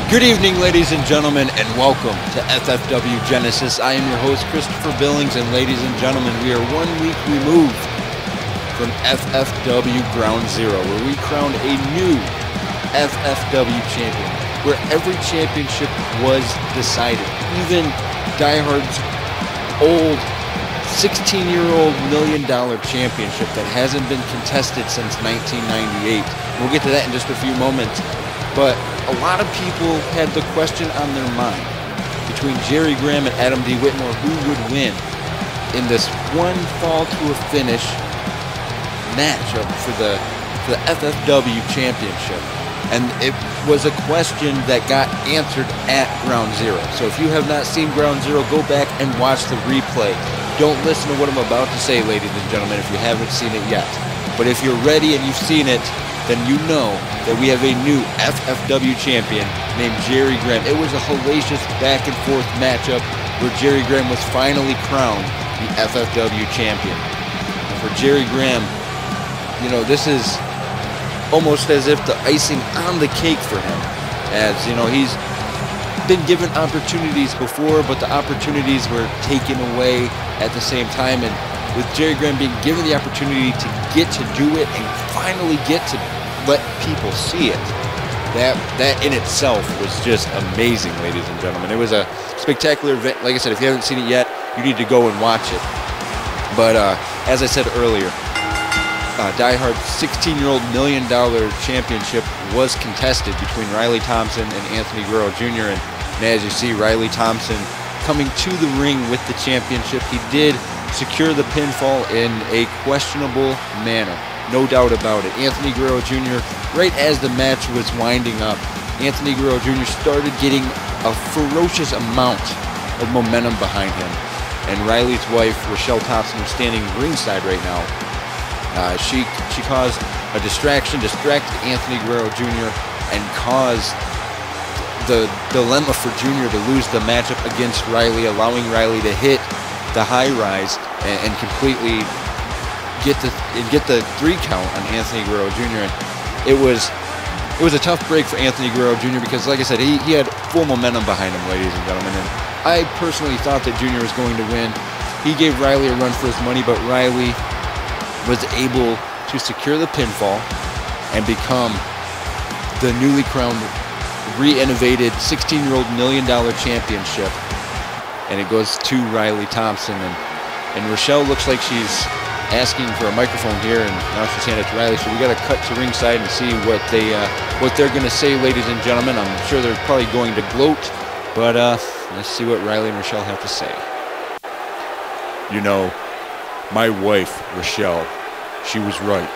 Good evening, ladies and gentlemen, and welcome to FFW Genesis. I am your host, Christopher Billings, and ladies and gentlemen, we are 1 week removed from FFW Ground Zero, where we crowned a new FFW champion, where every championship was decided. Even Die Hard's old 16-year-old $1 million championship that hasn't been contested since 1998. We'll get to that in just a few moments. But a lot of people had the question on their mind between Jerry Graham and Adam D. Whitmore, who would win in this one fall to a finish matchup for the FFW championship. And it was a question that got answered at Ground Zero. So if you have not seen Ground Zero, go back and watch the replay. Don't listen to what I'm about to say, ladies and gentlemen, if you haven't seen it yet. But if you're ready and you've seen it, then you know that we have a new FFW champion named Jerry Graham. It was a hellacious back and forth matchup where Jerry Graham was finally crowned the FFW champion. And for Jerry Graham, you know, this is almost as if the icing on the cake for him. As, you know, he's been given opportunities before, but the opportunities were taken away at the same time. And with Jerry Graham being given the opportunity to get to do it and finally get to let people see it, that in itself was just amazing, ladies and gentlemen. It was a spectacular event. Like I said, if you haven't seen it yet, you need to go and watch it. But as I said earlier, Die Hard's 16-year-old $1 million championship was contested between Riley Thompson and Anthony Guerrero Jr. And as you see, Riley Thompson coming to the ring with the championship. He did secure the pinfall in a questionable manner. No doubt about it. Anthony Guerrero Jr., right as the match was winding up, Anthony Guerrero Jr. started getting a ferocious amount of momentum behind him. And Riley's wife, Rochelle Thompson, who's standing ringside right now, she caused a distracted Anthony Guerrero Jr. and caused the dilemma for Jr. to lose the matchup against Riley, allowing Riley to hit the high rise and completely get the 3 count on Anthony Guerrero Jr. And it was a tough break for Anthony Guerrero Jr. because, like I said, he had full momentum behind him, ladies and gentlemen. And I personally thought that Jr. was going to win. He gave Riley a run for his money, but Riley was able to secure the pinfall and become the newly crowned, re-innovated 16-year-old $1 million championship. And it goes to Riley Thompson. And Rochelle looks like she's asking for a microphone here, and now she's handing it to Riley. So we got to cut to ringside and see what they're going to say, ladies and gentlemen. I'm sure they're probably going to gloat, but let's see what Riley and Rochelle have to say. You know, my wife, Rochelle, she was right.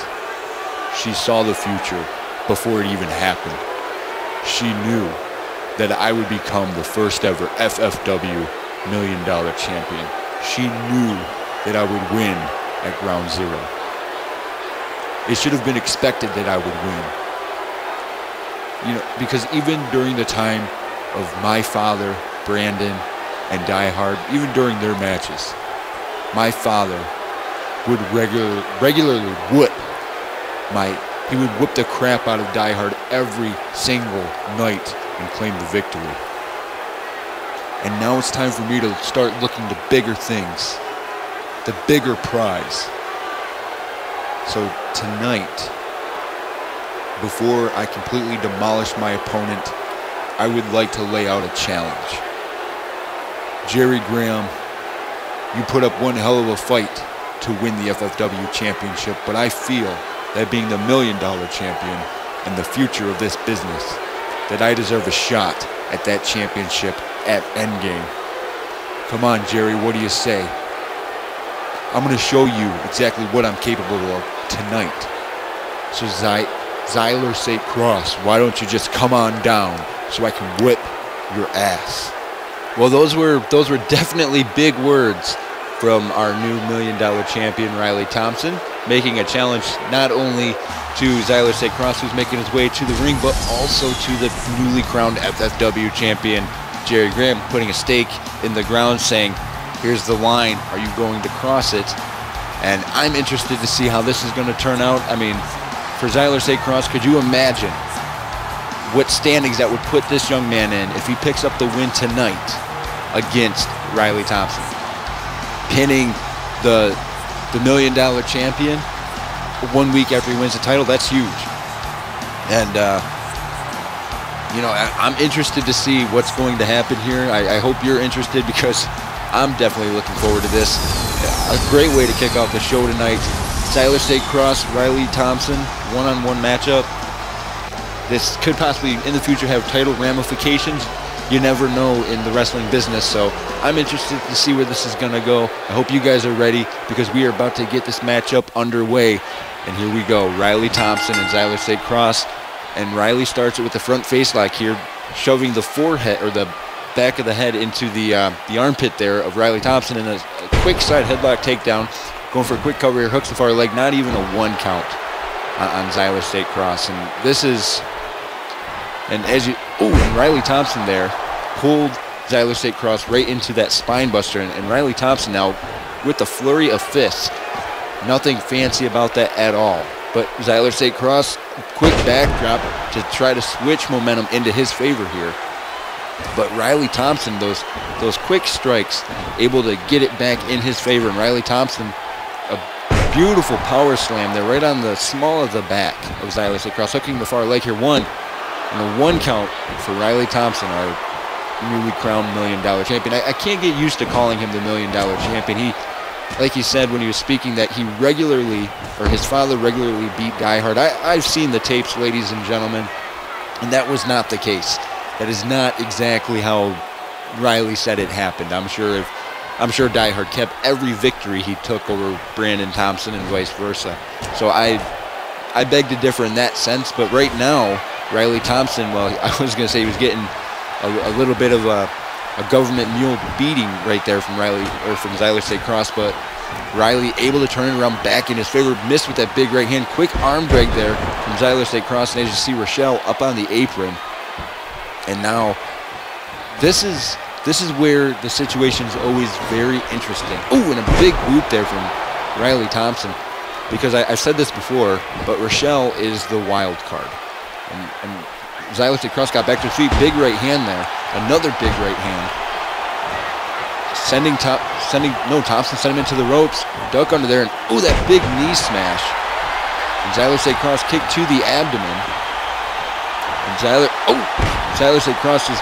She saw the future before it even happened. She knew that I would become the first ever FFW $1 million champion. She knew that I would win at Ground Zero. It should have been expected that I would win. You know, because even during the time of my father, Brandon, and Die Hard, even during their matches, my father would regularly whip he would whip the crap out of Die Hard every single night and claim the victory. And now it's time for me to start looking to bigger things, the bigger prize. So tonight, before I completely demolish my opponent, I would like to lay out a challenge. Jerry Graham, you put up one hell of a fight to win the FFW championship, but I feel that being the $1 million champion and the future of this business, that I deserve a shot at that championship at Endgame. Come on, Jerry, what do you say? I'm going to show you exactly what I'm capable of tonight. So Zyler St. Cross, why don't you just come on down so I can whip your ass? Well, those were definitely big words from our new $1 million champion, Riley Thompson, making a challenge not only to Zyler St. Cross, who's making his way to the ring, but also to the newly crowned FFW champion, Jerry Graham, putting a stake in the ground saying, here's the line, are you going to cross it? And I'm interested to see how this is going to turn out. I mean, for Zyler St. Cross, could you imagine what standings that would put this young man in if he picks up the win tonight against Riley Thompson. Pinning the $1 million champion 1 week after he wins the title, that's huge. And, I'm interested to see what's going to happen here. I hope you're interested because I'm definitely looking forward to this. A great way to kick off the show tonight. Siler State Cross, Riley Thompson, one-on-one matchup. This could possibly, in the future, have title ramifications. You never know in the wrestling business, so I'm interested to see where this is going to go. I hope you guys are ready because we are about to get this matchup underway. And here we go, Riley Thompson and Siler State Cross. And Riley starts it with the front face lock here, shoving the forehead or the back of the head into the armpit there of Riley Thompson, and a quick side headlock takedown. Going for a quick cover here, hooks the far leg, not even a 1 count on Siler State Cross. And this is, and Riley Thompson there pulled Siler State Cross right into that spine buster, and Riley Thompson now with the flurry of fists. Nothing fancy about that at all. But Siler State Cross, quick backdrop to try to switch momentum into his favor here. But Riley Thompson, those quick strikes, able to get it back in his favor. And Riley Thompson, a beautiful power slam there right on the small of the back of Siler State Cross, hooking the far leg here. And a 1 count for Riley Thompson, our newly crowned $1 million champion. I can't get used to calling him the $1 million champion. He, like he said when he was speaking, that he regularly, or his father regularly beat Die Hard. I've seen the tapes, ladies and gentlemen, and that was not the case. That is not exactly how Riley said it happened. I'm sure Die Hard kept every victory he took over Brandon Thompson and vice versa. So I beg to differ in that sense. But right now, Riley Thompson, well, I was going to say he was getting a little bit of a government mule beating right there from Siler State Cross, but Riley able to turn it around back in his favor, missed with that big right hand, quick arm drag there from Siler State Cross, and as you see Rochelle up on the apron. And now this is where the situation is always very interesting. Ooh, and a big boot there from Riley Thompson, because I've said this before, but Rochelle is the wild card. And Siler State Cross got back to his feet, big right hand there, another big right hand. Thompson sent him into the ropes, duck under there, and ooh, that big knee smash. And Siler State Cross kick to the abdomen. And Siler State Cross is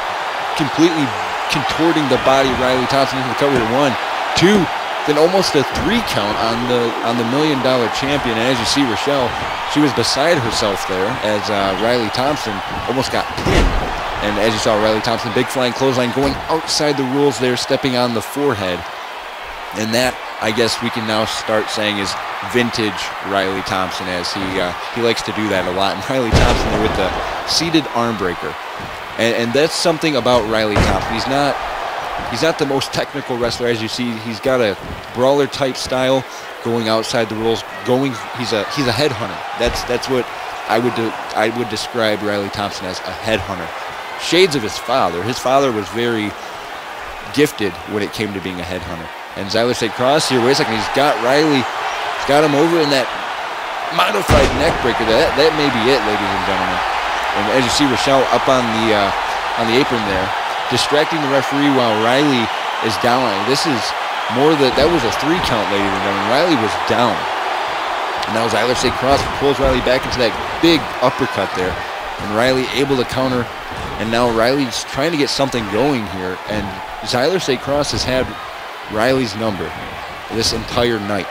completely contorting the body of Riley Thompson into the cover to 1, 2, then almost a 3 count on the $1 million champion. And as you see, Rochelle, she was beside herself there as Riley Thompson almost got pinned. And as you saw, Riley Thompson, big flying clothesline, going outside the rules there, stepping on the forehead. And that, I guess we can now start saying, is vintage Riley Thompson, as he likes to do that a lot. And Riley Thompson there with the seated arm breaker. And that's something about Riley Thompson. He's not the most technical wrestler, as you see. He's got a brawler type style, going outside the rules. He's a headhunter. That's what I would describe Riley Thompson as, a headhunter. Shades of his father. His father was very gifted when it came to being a headhunter. And Siler State Cross here, wait a second, he's got him over in that modified neck breaker. That may be it, ladies and gentlemen. And as you see, Rochelle up on the apron there, distracting the referee while Riley is down. This is more that was a 3 count, ladies and gentlemen. Riley was down. And now Siler State Cross pulls Riley back into that big uppercut there. And Riley able to counter. And now Riley's trying to get something going here. And Siler State Cross has had Riley's number this entire night.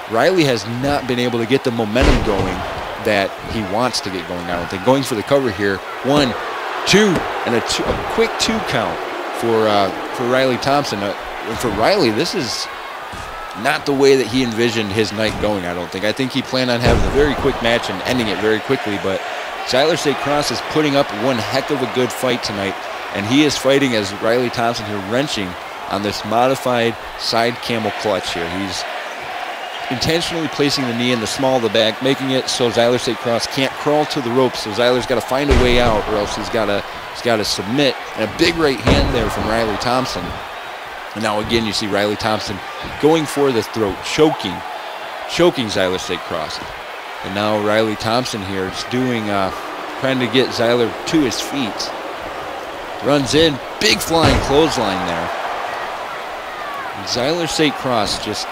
Riley has not been able to get the momentum going that he wants to get going, I don't think. Going for the cover here. 1, 2, and a quick 2 count for Riley Thompson. And for Riley, this is not the way that he envisioned his night going, I don't think. I think he planned on having a very quick match and ending it very quickly, but Siler State Cross is putting up one heck of a good fight tonight, and he is fighting as Riley Thompson here, wrenching on this modified side camel clutch here. He's intentionally placing the knee in the small of the back, making it so Siler State Cross can't crawl to the ropes, so Siler's got to find a way out, or else he's got to submit. And a big right hand there from Riley Thompson. And now again you see Riley Thompson going for the throat, choking Siler State Cross. And now Riley Thompson here is doing trying to get Zyler to his feet. Runs in, big flying clothesline there. And Zyler St. Cross just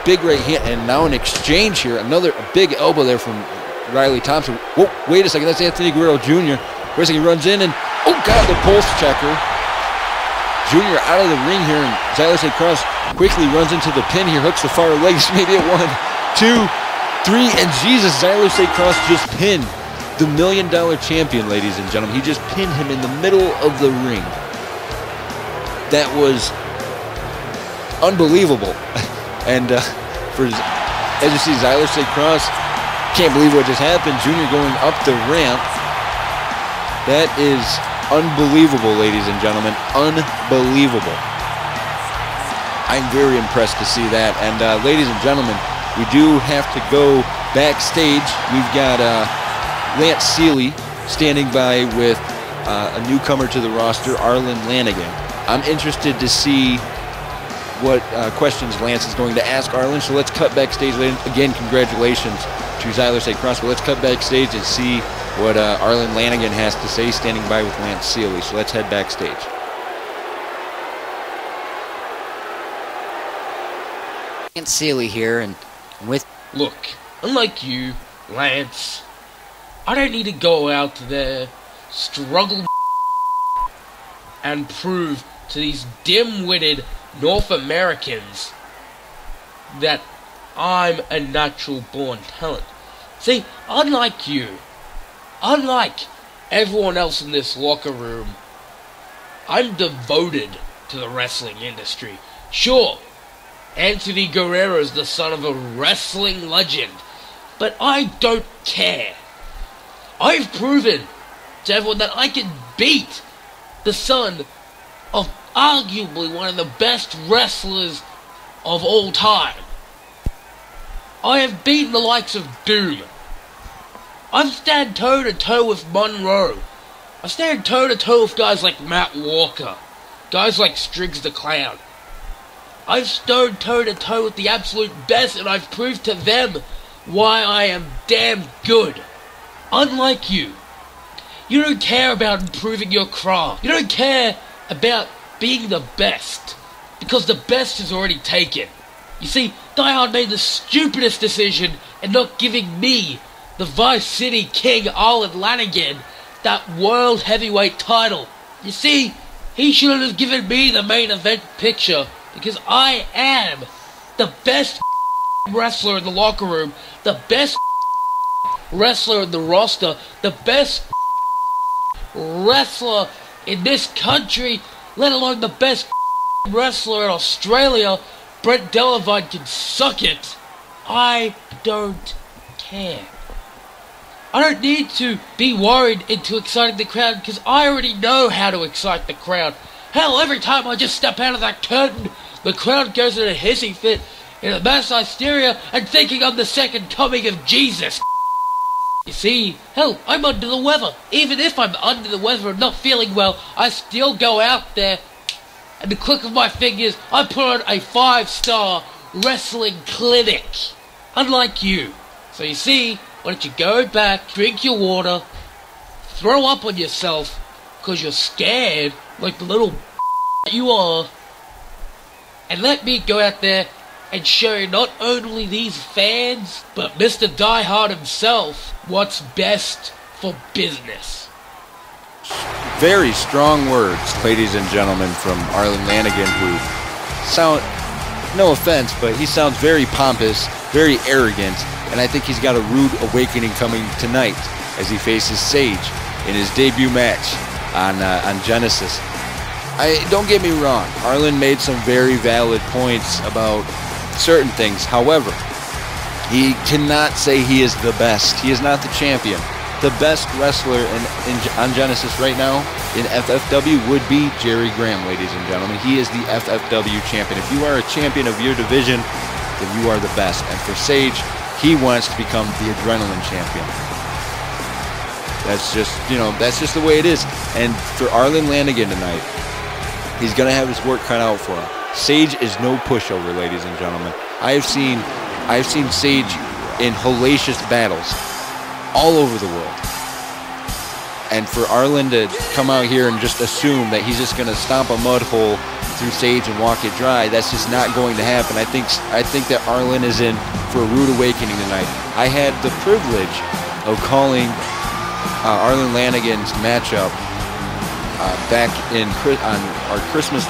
big right hand, and now an exchange here. Another big elbow there from Riley Thompson. Whoa, wait a second, that's Anthony Guerrero Jr. Wait a second, he runs in and, oh God, the pulse checker. Jr. out of the ring here, and Zyler St. Cross quickly runs into the pin here, hooks the far legs, maybe at 1, 2, 3, and Jesus, Zyler St. Cross just pinned the $1 Million Champion, ladies and gentlemen. He just pinned him in the middle of the ring. That was unbelievable. And as you see, Zyler St. Cross, can't believe what just happened. Junior going up the ramp. That is unbelievable, ladies and gentlemen. Unbelievable. I'm very impressed to see that. And ladies and gentlemen, we do have to go backstage. We've got Lance Seeley standing by with a newcomer to the roster, Arlen Lanigan. I'm interested to see what questions Lance is going to ask Arlen. So let's cut backstage. Again, congratulations to Zyler St. Cross. But let's cut backstage and see what Arlen Lanigan has to say standing by with Lance Seeley. So let's head backstage. Lance Seeley here, and with... Look, unlike you, Lance, I don't need to go out there, struggle and prove to these dim-witted North Americans that I'm a natural-born talent. See, unlike you, unlike everyone else in this locker room, I'm devoted to the wrestling industry. Sure, Anthony Guerrero is the son of a wrestling legend, but I don't care. I've proven to everyone that I can beat the son of arguably one of the best wrestlers of all time. I have beaten the likes of Doom. I've stand toe-to-toe with Monroe. I stand toe-to-toe with guys like Matt Walker, guys like Striggs the Clown. I've stood toe-to-toe with the absolute best, and I've proved to them why I am damn good. Unlike you, you don't care about improving your craft. You don't care about being the best, because the best is already taken. You see, Die Hard made the stupidest decision in not giving me, the Vice City King Arlen Lanigan, that World Heavyweight title. You see, he should have given me the main event picture, because I am the best wrestler in the locker room, the best wrestler in the roster, the best wrestler in this country, let alone the best wrestler in Australia. Brett Delavine can suck it. I don't care. I don't need to be worried into exciting the crowd, because I already know how to excite the crowd. Hell, every time I just step out of that curtain, the crowd goes in a hissy fit, in a mass hysteria, and thinking I'm the second coming of Jesus. You see, hell, I'm under the weather. Even if I'm under the weather and not feeling well, I still go out there, and the click of my fingers, I put on a 5-star wrestling clinic. Unlike you. So you see, why don't you go back, drink your water, throw up on yourself, because you're scared, like the little you are, and let me go out there and show not only these fans, but Mr. Die Hard himself, what's best for business. Very strong words, ladies and gentlemen, from Arlen Lanigan, who sound, no offense, but he sounds very pompous, very arrogant, and I think he's got a rude awakening coming tonight as he faces Sage in his debut match on Genesis. Don't get me wrong, Arlen made some very valid points about certain things. However, he cannot say he is the best. He is not the champion. The best wrestler on Genesis right now in FFW would be Jerry Graham, ladies and gentlemen. He is the FFW champion. If you are a champion of your division, then you are the best. And for Sage, he wants to become the Adrenaline champion. That's just, that's just the way it is. And for Arlen Lanigan tonight, he's going to have his work cut out for him. Sage is no pushover, ladies and gentlemen. I've seen Sage in hellacious battles all over the world. And for Arlen to come out here and just assume that he's just going to stomp a mud hole through Sage and walk it dry, that's just not going to happen. I think that Arlen is in for a rude awakening tonight. I had the privilege of calling Arlen Lanigan's matchup back on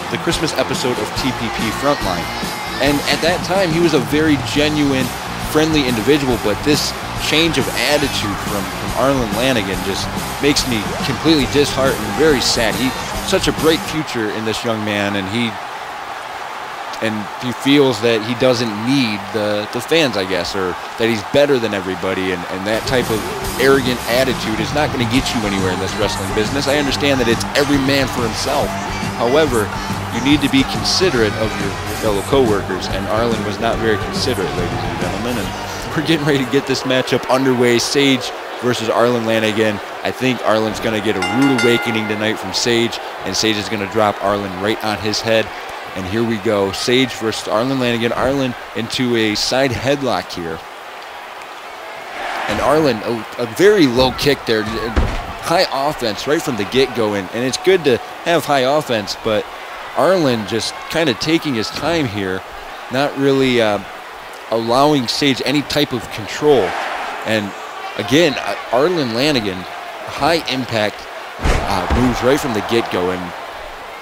the Christmas episode of TPP Frontline, and at that time he was a very genuine, friendly individual. But this change of attitude from Arlen Lanigan just makes me completely disheartened and very sad. He such a bright future in this young man, and he feels that he doesn't need the fans, I guess, or that he's better than everybody, and that type of arrogant attitude is not going to get you anywhere in this wrestling business. I understand that it's every man for himself. However, you need to be considerate of your fellow co-workers, and Arlen was not very considerate, ladies and gentlemen, and we're getting ready to get this matchup underway. Sage versus Arlen Lanigan. I think Arlen's going to get a rude awakening tonight from Sage, and Sage is going to drop Arlen right on his head. And here we go, Sage versus Arlen Lanigan. Arlen into a side headlock here. And Arlen, a very low kick there. High offense right from the get-go, and it's good to have high offense, but Arlen just kind of taking his time here, not really allowing Sage any type of control. And again, Arlen Lanigan, high impact moves right from the get-go, and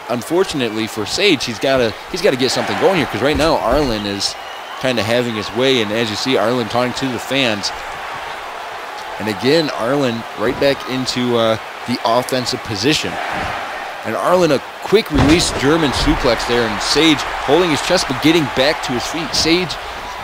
unfortunately for Sage, he's got to get something going here, because right now Arlen is kind of having his way, and as you see, Arlen talking to the fans. And again, Arlen right back into the offensive position. And Arlen, a quick release German suplex there, and Sage holding his chest but getting back to his feet. Sage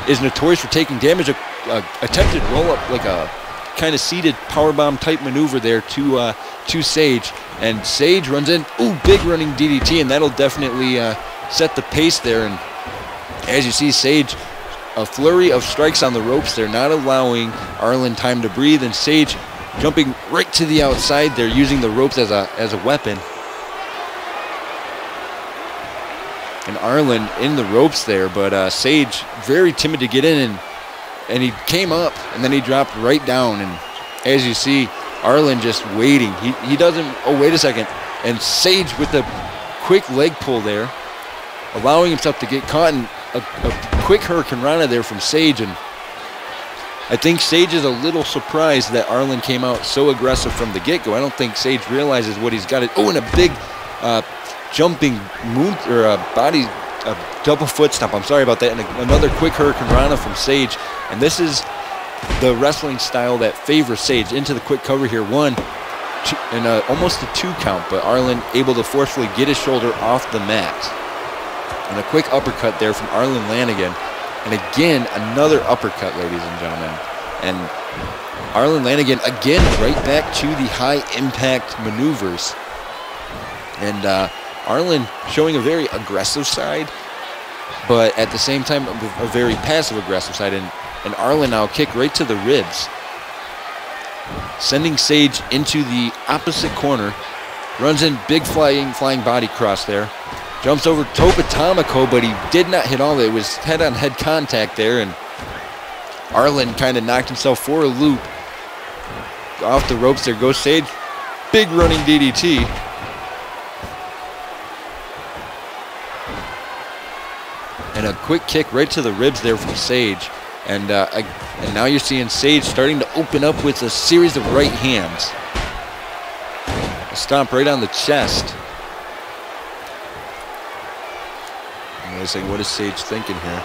is notorious for taking damage. Attempted roll up, like a kind of seated powerbomb type maneuver there to Sage. And Sage runs in, ooh, big running DDT, and that'll definitely set the pace there. And as you see, Sage, a flurry of strikes on the ropes there, not allowing Arlen time to breathe, and Sage jumping right to the outside there, using the ropes as a weapon. And Arlen in the ropes there, but Sage very timid to get in, and he came up, and then he dropped right down. And as you see, Arlen just waiting. He doesn't, oh, wait a second. And Sage with a quick leg pull there, allowing himself to get caught in a quick Hurricane Rana there from Sage. And I think Sage is a little surprised that Arlen came out so aggressive from the get-go. I don't think Sage realizes what he's got. Oh, and a big jumping moon, or a double foot stomp. I'm sorry about that. And another quick Hurricane Rana from Sage. And this is the wrestling style that favors Sage. Into the quick cover here, one, two, and almost a 2 count, but Arlen able to forcefully get his shoulder off the mat. And a quick uppercut there from Arlen Lanigan. And again, another uppercut, ladies and gentlemen. And Arlen Lanigan again right back to the high impact maneuvers. And Arlen showing a very aggressive side, but at the same time a very passive aggressive side. And Arlen now kick right to the ribs, sending Sage into the opposite corner. Runs in, big flying body cross there. Jumps over Tope Atomico, but he did not hit all of it. It was head-on-head contact there, and Arlen kind of knocked himself for a loop. Off the ropes there goes Sage. Big running DDT. And a quick kick right to the ribs there from Sage. And now you're seeing Sage starting to open up with a series of right hands. A stomp right on the chest. I'm going to say, what is Sage thinking here?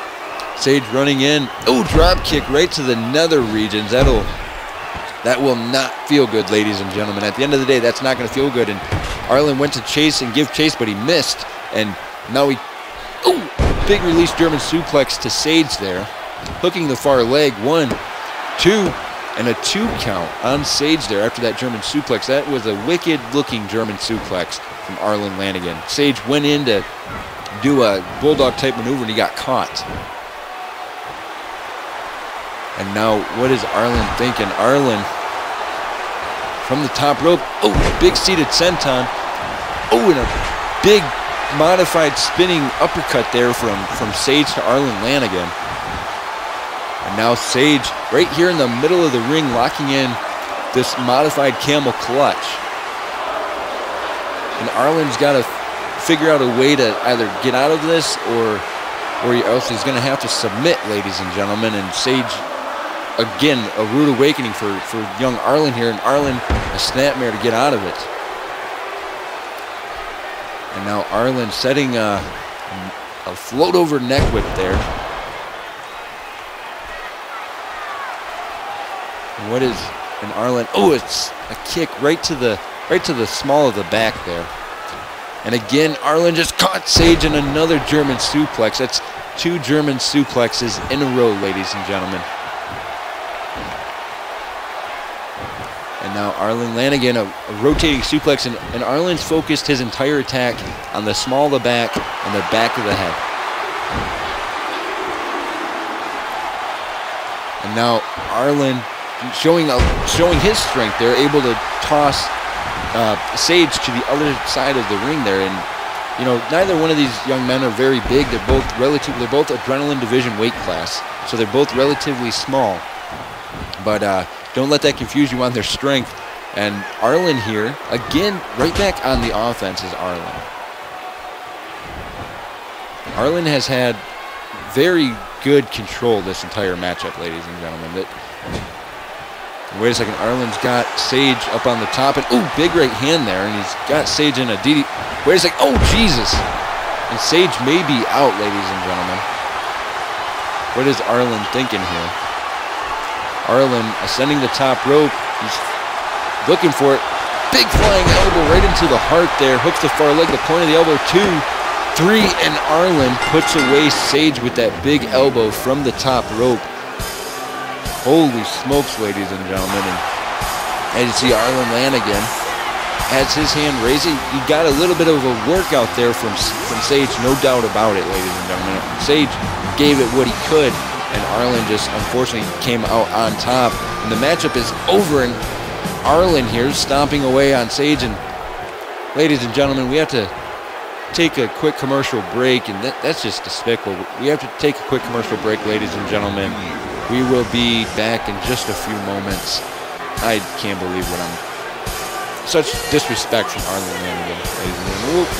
Sage running in. Oh, drop kick right to the nether regions. That will not feel good, ladies and gentlemen. At the end of the day, that's not going to feel good. And Arlen went to chase and give chase, but he missed. And now he, oh, big release German suplex to Sage there. Hooking the far leg, 1, 2, and a 2 count on Sage there after that German suplex. That was a wicked-looking German suplex from Arlen Lanigan. Sage went in to do a bulldog-type maneuver, and he got caught. And now, what is Arlen thinking? Arlen from the top rope. Oh, big seated senton. Oh, and a big modified spinning uppercut there from Sage to Arlen Lanigan. And now Sage right here in the middle of the ring, locking in this modified camel clutch. And Arlen's got to figure out a way to either get out of this or else he's going to have to submit, ladies and gentlemen. And Sage, again, a rude awakening for young Arlen here. And Arlen, a snapmare to get out of it. And now Arlen setting a float over neck whip there. And what is an Arlen? Oh, it's a kick right to the small of the back there. And again, Arlen just caught Sage in another German suplex. That's 2 German suplexes in a row, ladies and gentlemen. And now Arlen Lanigan, a rotating suplex, and Arlen's focused his entire attack on the small of the back and the back of the head. And now Arlen showing his strength there, able to toss Sage to the other side of the ring there. And you know, neither one of these young men are very big. They're both adrenaline division weight class, so they're both relatively small. But don't let that confuse you on their strength. And Arlen here, again, right back on the offense is Arlen. Arlen has had very good control this entire matchup, ladies and gentlemen. Wait a second, Arlen's got Sage up on the top, and ooh, big right hand there, and he's got Sage in a DD. Wait a second, oh Jesus! And Sage may be out, ladies and gentlemen. What is Arlen thinking here? Arlen ascending the top rope, he's looking for it. Big flying elbow right into the heart there, hooks the far leg, the point of the elbow, 2, 3, and Arlen puts away Sage with that big elbow from the top rope. Holy smokes, ladies and gentlemen. And as you see, Arlen Lanigan has his hand raised. He got a little bit of a workout there from Sage, no doubt about it, ladies and gentlemen. Sage gave it what he could, and Arlen just unfortunately came out on top. And the matchup is over, and Arlen here stomping away on Sage. And ladies and gentlemen, we have to take a quick commercial break, and that's just despicable. We have to take a quick commercial break, ladies and gentlemen. We will be back in just a few moments. I can't believe what such disrespect from Arlen Lanigan, ladies and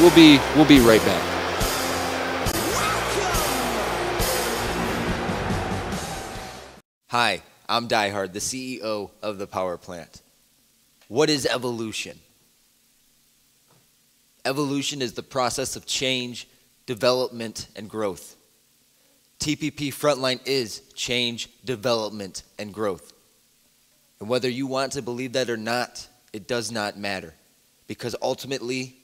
gentlemen. We'll be right back. Hi, I'm Diehard, the CEO of the Power Plant. What is evolution? Evolution is the process of change, development, and growth. TPP Frontline is change, development, and growth. And whether you want to believe that or not, it does not matter. Because ultimately,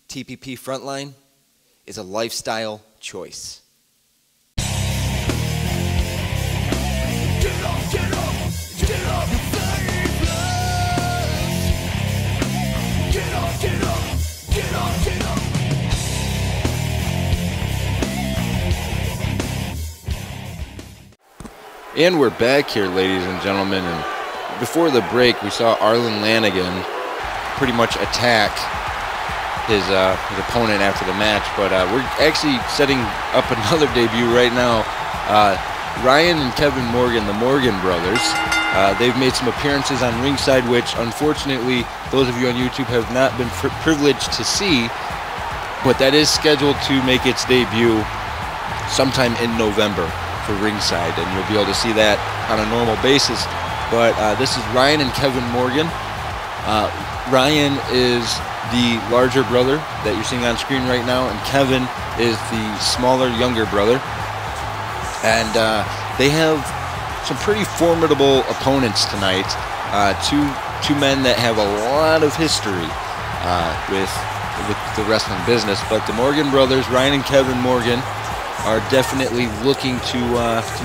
TPP Frontline is a lifestyle choice. Get up, get up, get up, get up, get up, get up, get up. And we're back here, ladies and gentlemen. And before the break, we saw Arlen Lanigan pretty much attack his opponent after the match. But we're actually setting up another debut right now. Ryan and Kevin Morgan, the Morgan brothers, they've made some appearances on ringside, which unfortunately those of you on YouTube have not been privileged to see. But that is scheduled to make its debut sometime in November for ringside, and you'll be able to see that on a normal basis. But this is Ryan and Kevin Morgan. Ryan is the larger brother that you're seeing on screen right now, and Kevin is the smaller, younger brother. And they have some pretty formidable opponents tonight. Two men that have a lot of history with the wrestling business. But the Morgan brothers, Ryan and Kevin Morgan, are definitely looking to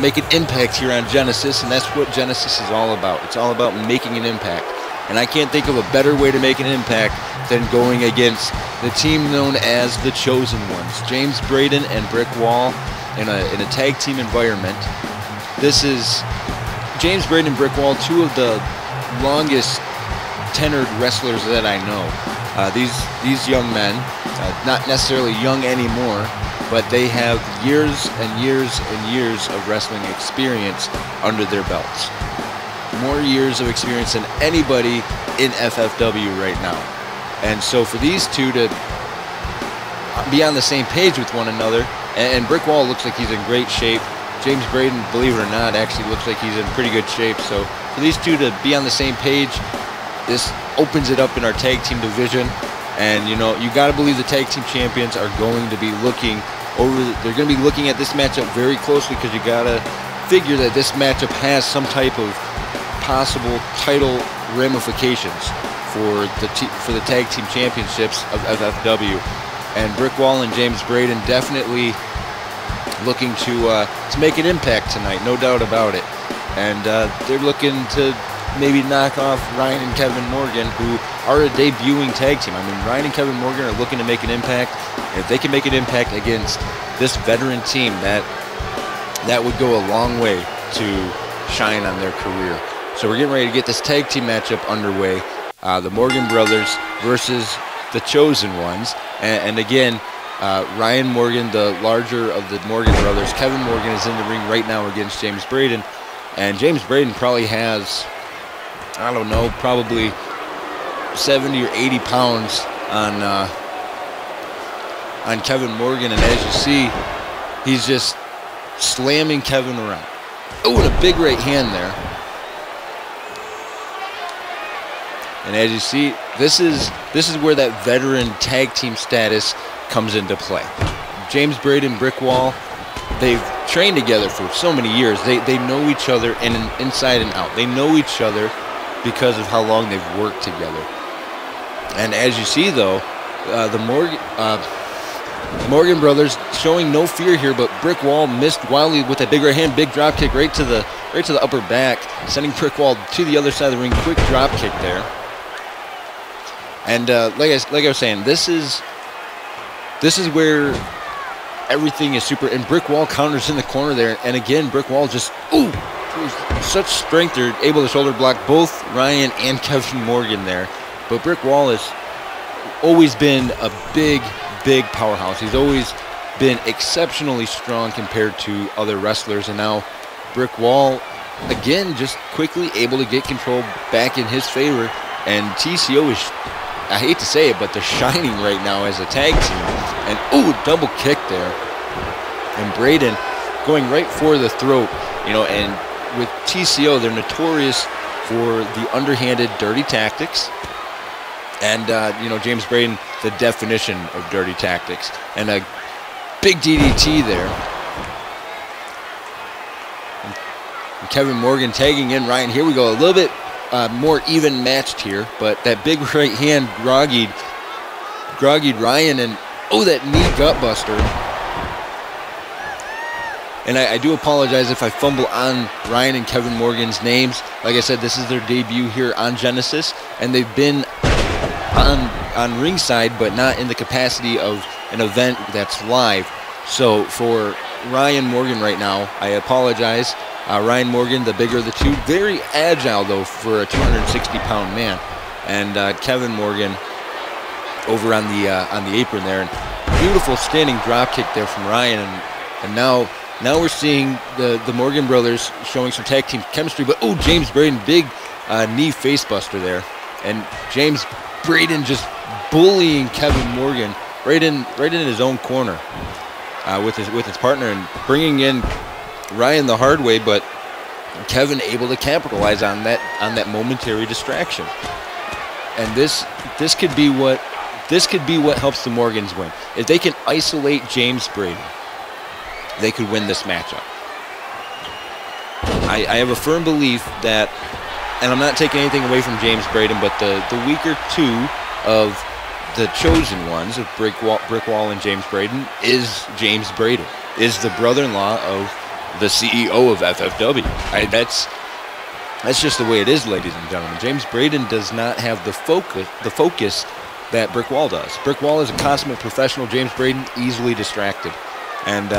make an impact here on Genesis, and that's what Genesis is all about. It's all about making an impact. And I can't think of a better way to make an impact than going against the team known as the Chosen Ones. James Braden and Brick Wall in a tag team environment. This is James Braden and Brick Wall, two of the longest tenured wrestlers that I know. These young men, not necessarily young anymore, but they have years and years and years of wrestling experience under their belts. More years of experience than anybody in FFW right now. And so for these two to be on the same page with one another. And Brick Wall looks like he's in great shape. James Braden, believe it or not, actually looks like he's in pretty good shape. So for these two to be on the same page, this opens it up in our tag team division. And, you got to believe the tag team champions are going to be looking they're going to be looking at this matchup very closely, because you got to figure that this matchup has some type of possible title ramifications for the tag team championships of FFW. And Brick Wall and James Braden definitely looking to make an impact tonight, no doubt about it. And they're looking to maybe knock off Ryan and Kevin Morgan, who are a debuting tag team. I mean, Ryan and Kevin Morgan are looking to make an impact. And if they can make an impact against this veteran team, that would go a long way to shine on their career. So we're getting ready to get this tag team matchup underway. The Morgan brothers versus the Chosen Ones. And again, Ryan Morgan, the larger of the Morgan brothers. Kevin Morgan is in the ring right now against James Braden. And James Braden probably has, I don't know, probably 70 or 80 pounds on Kevin Morgan. And as you see, he's just slamming Kevin around. Oh, and a big right hand there. And as you see, this is where that veteran tag team status comes into play. James Braden, Brick Wall, they've trained together for so many years. They know each other inside and out. They know each other because of how long they've worked together. And as you see, though, the Morgan brothers showing no fear here, but Brick Wall missed wildly with that big right hand, big drop kick right to the upper back, sending Brick Wall to the other side of the ring. Quick drop kick there. And like I was saying, this is where everything is super. And Brick Wall counters in the corner there, and again, Brick Wall just such strength. They're able to shoulder block both Ryan and Kevin Morgan there. But Brick Wall has always been a big powerhouse. He's always been exceptionally strong compared to other wrestlers, and now Brick Wall again just quickly able to get control back in his favor. And TCO is, I hate to say it, but they're shining right now as a tag team. And double kick there. And Braden going right for the throat, and with TCO, they're notorious for the underhanded dirty tactics. And, James Braden, the definition of dirty tactics. And a big DDT there. And Kevin Morgan tagging in Ryan. Here we go, a little bit more even matched here, but that big right hand groggied Ryan, and that knee gut buster. And I do apologize if I fumble on Ryan and Kevin Morgan's names. Like I said, this is their debut here on Genesis, and they've been on ringside, but not in the capacity of an event that's live. So for Ryan Morgan right now, I apologize. Ryan Morgan, the bigger of the two, very agile though for a 260-pound man, and Kevin Morgan over on the apron there, and beautiful standing drop kick there from Ryan, and now we're seeing the Morgan brothers showing some tag team chemistry. But James Braden, big knee face buster there, and James Braden just bullying Kevin Morgan right in his own corner with his partner, and bringing in Ryan the hard way, but Kevin able to capitalize on that momentary distraction. And this could be what helps the Morgans win. If they can isolate James Braden, they could win this matchup. I have a firm belief that, and I'm not taking anything away from James Braden, but the weaker two of the Chosen Ones, of Brick Wall and James Braden, is James Braden, is the brother-in-law of the CEO of FFW. That's just the way it is, ladies and gentlemen. James Braden does not have the focus that Brick Wall does. Brick Wall is a consummate professional. James Braden easily distracted. And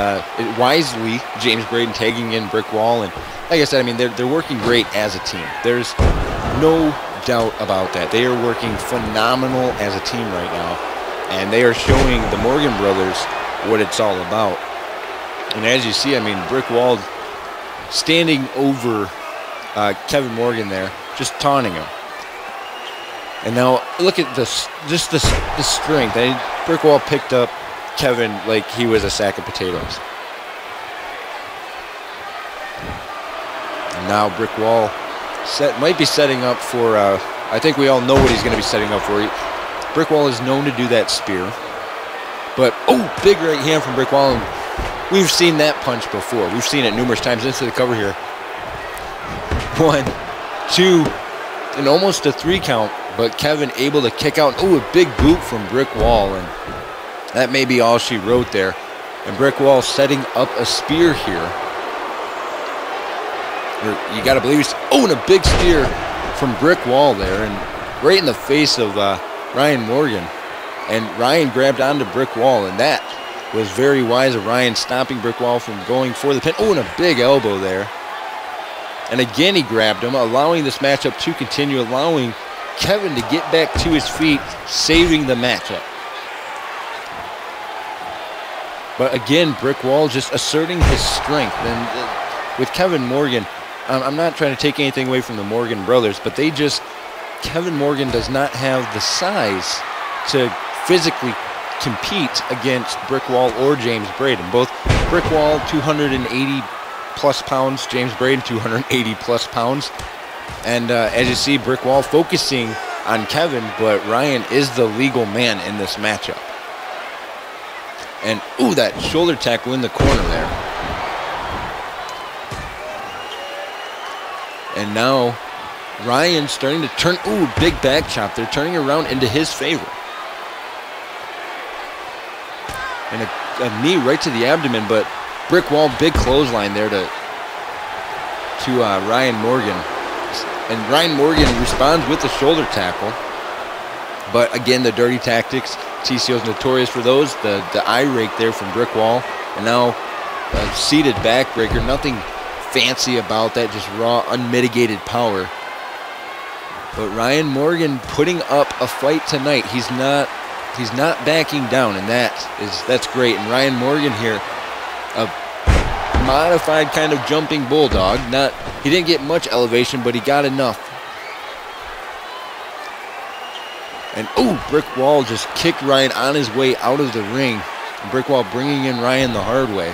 wisely, James Braden tagging in Brick Wall. And like I said, I mean, they're working great as a team. There's no doubt about that. They are working phenomenal as a team right now. And they are showing the Morgan brothers what it's all about. And as you see, I mean, Brick Wall standing over Kevin Morgan there, just taunting him. And now look at this, just the strength. Brick Wall picked up Kevin like he was a sack of potatoes. And now Brick Wall might be setting up for, I think we all know what he's going to be setting up for. Brick Wall is known to do that spear. But, big right hand from Brick Wall. And we've seen that punch before. We've seen it numerous times into the cover here. 1, 2, and almost a 3 count. But Kevin able to kick out. A big boot from Brick Wall. And that may be all she wrote there. And Brick Wall setting up a spear here. You got to believe he's... and a big spear from Brick Wall there. And right in the face of Ryan Morgan. And Ryan grabbed onto Brick Wall. And that was very wise of Ryan, stopping Brick Wall from going for the pin. And a big elbow there. And again he grabbed him, allowing this matchup to continue, allowing Kevin to get back to his feet, saving the matchup. But again, Brick Wall just asserting his strength. And with Kevin Morgan, I'm not trying to take anything away from the Morgan brothers, but Kevin Morgan does not have the size to physically compete against Brick Wall or James Braden. Both Brick Wall 280 plus pounds, James Braden 280 plus pounds. And as you see, Brick Wall focusing on Kevin, but Ryan is the legal man in this matchup. And that shoulder tackle in the corner there. And now Ryan starting to turn, big back chop. They're turning around into his favor. And a knee right to the abdomen, but Brick Wall, big clothesline there to Ryan Morgan. And Ryan Morgan responds with the shoulder tackle. But again, the dirty tactics. TCO's notorious for those. The eye rake there from Brick Wall. And now a seated backbreaker. Nothing fancy about that, just raw, unmitigated power. But Ryan Morgan putting up a fight tonight. He's not backing down, and that's great. And Ryan Morgan here, a modified kind of jumping bulldog. He didn't get much elevation, but he got enough. And Brick Wall just kicked Ryan on his way out of the ring. And Brick Wall bringing in Ryan the hard way.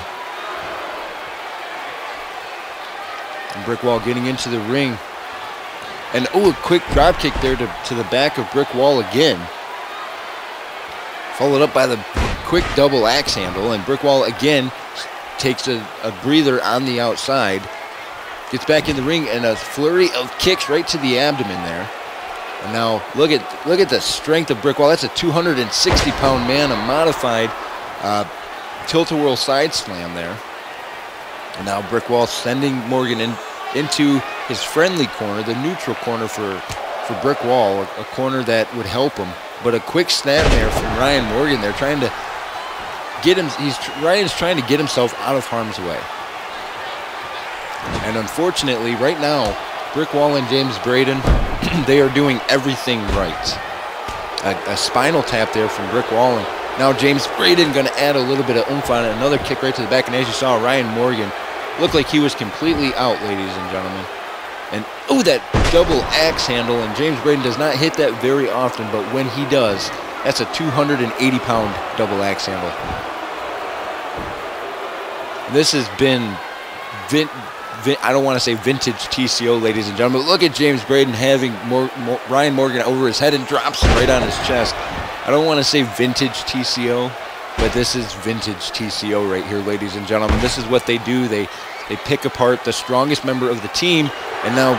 And Brick Wall getting into the ring. And a quick drop kick there to the back of Brick Wall again. Followed up by the quick double axe handle. And Brick Wall again takes a breather on the outside. Gets back in the ring and a flurry of kicks right to the abdomen there. And now look at the strength of Brick Wall. That's a 260-pound man, a modified tilt-a-whirl side slam there. And now Brick Wall sending Morgan into his friendly corner, the neutral corner for Brick Wall, a corner that would help him. But a quick snap there from Ryan Morgan there, trying to get him. Ryan's trying to get himself out of harm's way. And unfortunately, right now, Brick Wall and James Braden, they are doing everything right. A spinal tap there from Brick Wall, and now James Braden going to add a little bit of oomph on it. Another kick right to the back, and as you saw, Ryan Morgan looked like he was completely out, ladies and gentlemen. And that double axe handle, and James Braden does not hit that very often, but when he does, that's a 280-pound double axe handle. This has been, I don't want to say vintage TCO, ladies and gentlemen, but look at James Braden having Ryan Morgan over his head and drops him right on his chest. I don't want to say vintage TCO, but this is vintage TCO right here, ladies and gentlemen. This is what they do. They pick apart the strongest member of the team, and now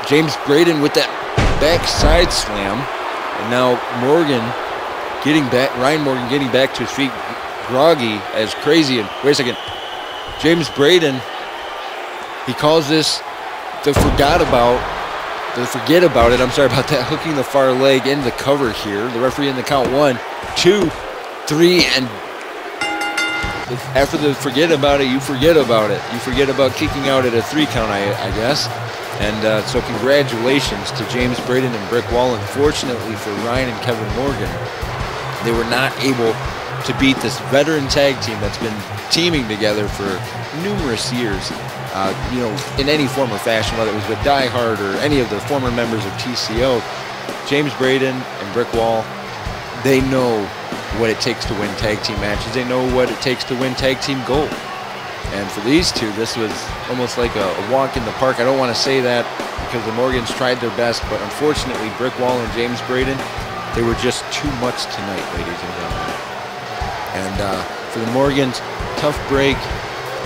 James Braden with that backside slam, and now Ryan Morgan getting back to his feet, groggy as crazy. And wait a second, James Braden, he calls this the forget about it. I'm sorry about that. Hooking the far leg in the cover here. The referee in the count 1, 2, 3, and after the forget about it, you forget about it. You forget about kicking out at a 3 count, I guess. And so congratulations to James Braden and Brick Wall. Unfortunately for Ryan and Kevin Morgan, they were not able to beat this veteran tag team that's been teaming together for numerous years. In any form or fashion, whether it was with Die Hard or any of the former members of TCO, James Braden and Brick Wall, they know what it takes to win tag team matches. They know what it takes to win tag team gold. And for these two, this was almost like a walk in the park. I don't want to say that because the Morgans tried their best, but unfortunately, Brick Wall and James Braden, they were just too much tonight, ladies and gentlemen. And for the Morgans, tough break,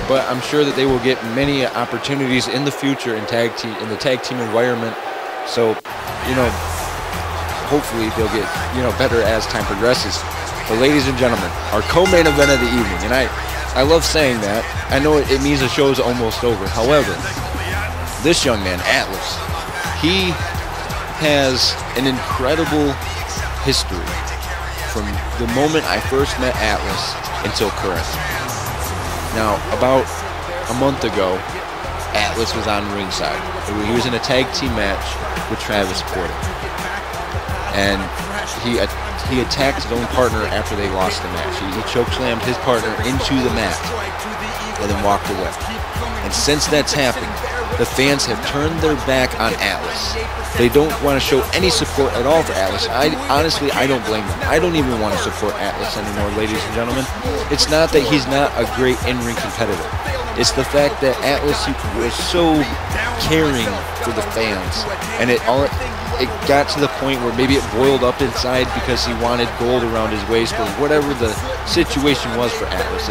but I'm sure that they will get many opportunities in the future in the tag team environment. So, hopefully they'll get, better as time progresses. But ladies and gentlemen, our co-main event of the evening, and I love saying that. I know it means the show's almost over. However, this young man, Atlas, he has an incredible history from the moment I first met Atlas until current. Now, about a month ago, Atlas was on ringside. He was in a tag team match with Travis Porter. And he attacked his own partner after they lost the match. He chokeslammed his partner into the mat and then walked away. And since that's happened, the fans have turned their back on Atlas. They don't want to show any support at all for Atlas. Honestly, I don't blame them. I don't even want to support Atlas anymore, ladies and gentlemen. It's not that he's not a great in-ring competitor. It's the fact that Atlas was so caring for the fans, and it got to the point where maybe it boiled up inside because he wanted gold around his waist or whatever the situation was for Atlas.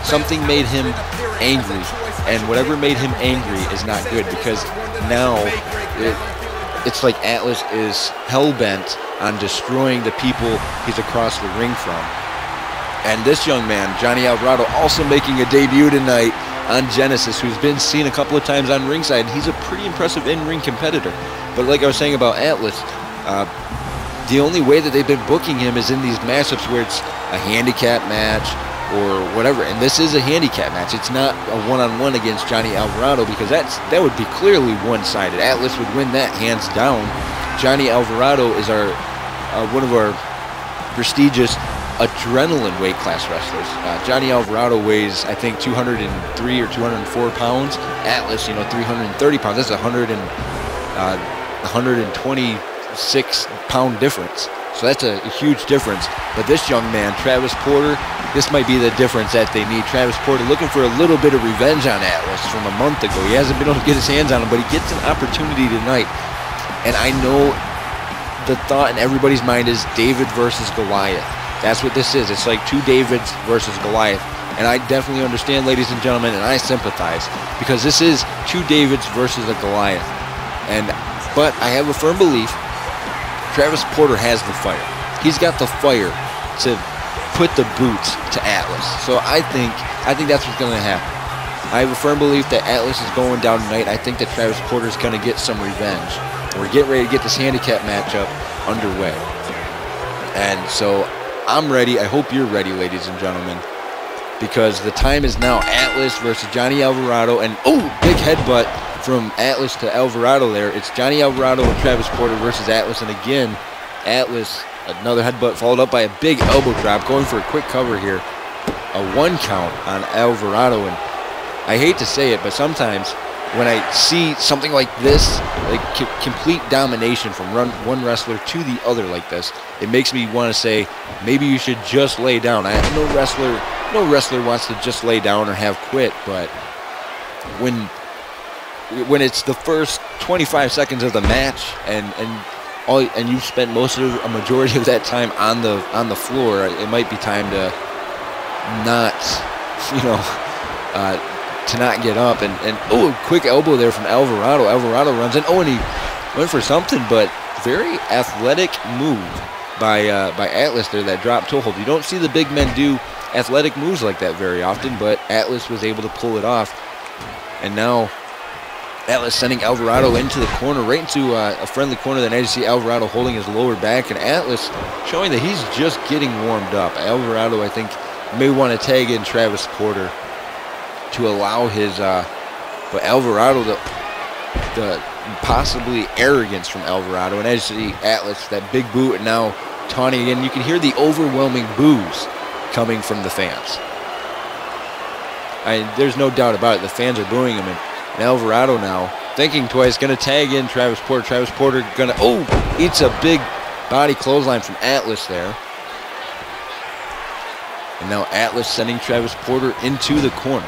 Something made him angry, and whatever made him angry is not good because now it's like Atlas is hell-bent on destroying the people he's across the ring from. And this young man, Johnny Alvarado, also making a debut tonight on Genesis, who's been seen a couple of times on ringside. He's a pretty impressive in-ring competitor. But like I was saying about Atlas, the only way that they've been booking him is in these matchups where it's a handicap match or whatever. And this is a handicap match. It's not a one-on-one against Johnny Alvarado because that would be clearly one-sided. Atlas would win that hands down. Johnny Alvarado is one of our prestigious adrenaline weight class wrestlers. Johnny Alvarado weighs, I think, 203 or 204 pounds. Atlas, 330 pounds. That's 126-pound difference. So that's a huge difference. But this young man, Travis Porter, this might be the difference that they need. Travis Porter looking for a little bit of revenge on Atlas from a month ago. He hasn't been able to get his hands on him, but he gets an opportunity tonight. And I know the thought in everybody's mind is David versus Goliath. That's what this is. It's like two Davids versus Goliath. And I definitely understand, ladies and gentlemen, and I sympathize because this is two Davids versus a Goliath. But I have a firm belief Travis Porter has the fire. He's got the fire to put the boots to Atlas. So I think that's what's going to happen. I have a firm belief that Atlas is going down tonight. I think that Travis Porter is going to get some revenge. We're getting ready to get this handicap matchup underway. And so I'm ready. I hope you're ready, ladies and gentlemen, because the time is now. Atlas versus Johnny Alvarado. And, big headbutt from Atlas to Alvarado there. It's Johnny Alvarado and Travis Porter versus Atlas. And again, Atlas, another headbutt followed up by a big elbow drop, going for a quick cover here. A 1 count on Alvarado. And I hate to say it, but sometimes when I see something like this, like complete domination from one wrestler to the other like this, it makes me want to say maybe you should just lay down. No wrestler wants to just lay down or have quit, but when it's the first 25 seconds of the match and you've spent a majority of that time on the floor, it might be time to not to not get up. And quick elbow there from Alvarado. Alvarado runs in. And he went for something, but very athletic move by Atlas there, that drop toe hold. You don't see the big men do athletic moves like that very often, but Atlas was able to pull it off. And now Atlas sending Alvarado into the corner, right into a friendly corner. Then as you see Alvarado holding his lower back, and Atlas showing that he's just getting warmed up. Alvarado, I think, may want to tag in Travis Porter to allow his, but Alvarado, the possibly arrogance from Alvarado, and as you see Atlas, that big boot, and now taunting again. You can hear the overwhelming boos coming from the fans. There's no doubt about it. The fans are booing him, and Alvarado now thinking twice, going to tag in Travis Porter. Travis Porter going to, eats a big body clothesline from Atlas there. And now Atlas sending Travis Porter into the corner.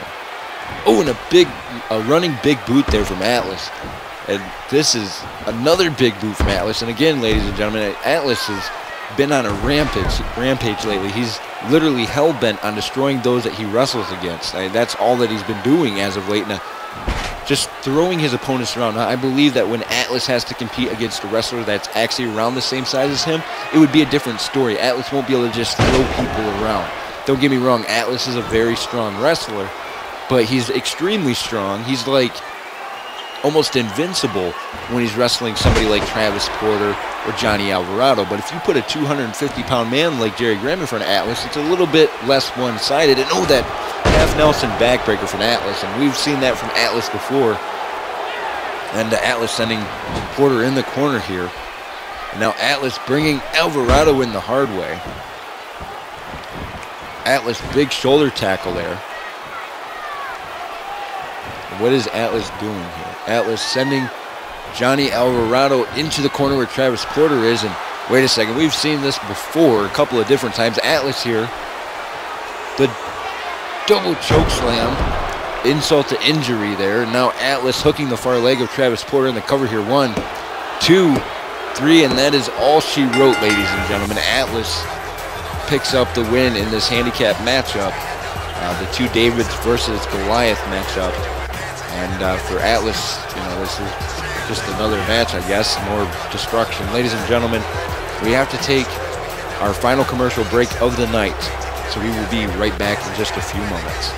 Oh, and a running big boot there from Atlas. And this is another big boot from Atlas. And again, ladies and gentlemen, Atlas has been on a rampage lately. He's literally hell-bent on destroying those that he wrestles against. That's all that he's been doing as of late. Now, just throwing his opponents around. Now, I believe that when Atlas has to compete against a wrestler that's actually around the same size as him, it would be a different story. Atlas won't be able to just throw people around. Don't get me wrong, Atlas is a very strong wrestler, but he's extremely strong. He's like almost invincible when he's wrestling somebody like Travis Porter or Johnny Alvarado. But if you put a 250-pound man like Jerry Graham in front of Atlas, it's a little bit less one-sided. And oh, that half Nelson backbreaker from Atlas, and we've seen that from Atlas before. And Atlas sending Porter in the corner here. And now Atlas bringing Alvarado in the hard way. Atlas, big shoulder tackle there. What is Atlas doing here? Atlas sending Johnny Alvarado into the corner where Travis Porter is. And wait a second, we've seen this before a couple of different times. Atlas here, the double choke slam, insult to injury there. Now Atlas hooking the far leg of Travis Porter in the cover here. 1, 2, 3, and that is all she wrote, ladies and gentlemen. Atlas picks up the win in this handicap matchup, the two Davids versus Goliath matchup. And for Atlas, this is just another match, I guess, more destruction. Ladies and gentlemen, we have to take our final commercial break of the night, so we will be right back in just a few moments.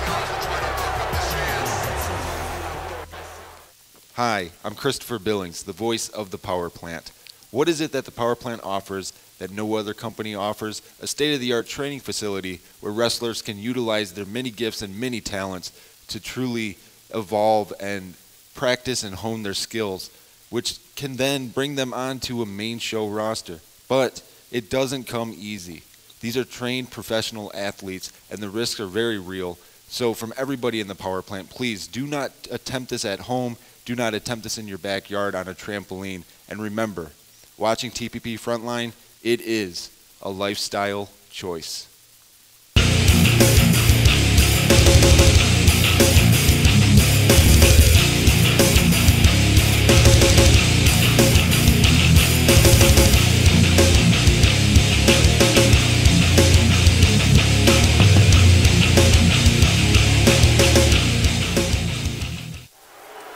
Hi, I'm Christopher Billings, the voice of the Power Plant. What is it that the Power Plant offers that no other company offers? A state-of-the-art training facility where wrestlers can utilize their many gifts and many talents to truly evolve and practice and hone their skills, which can then bring them onto a main show roster. But it doesn't come easy. These are trained professional athletes, and the risks are very real. So from everybody in the Power Plant, please do not attempt this at home. Do not attempt this in your backyard on a trampoline. And remember, watching TPP Frontline, it is a lifestyle choice.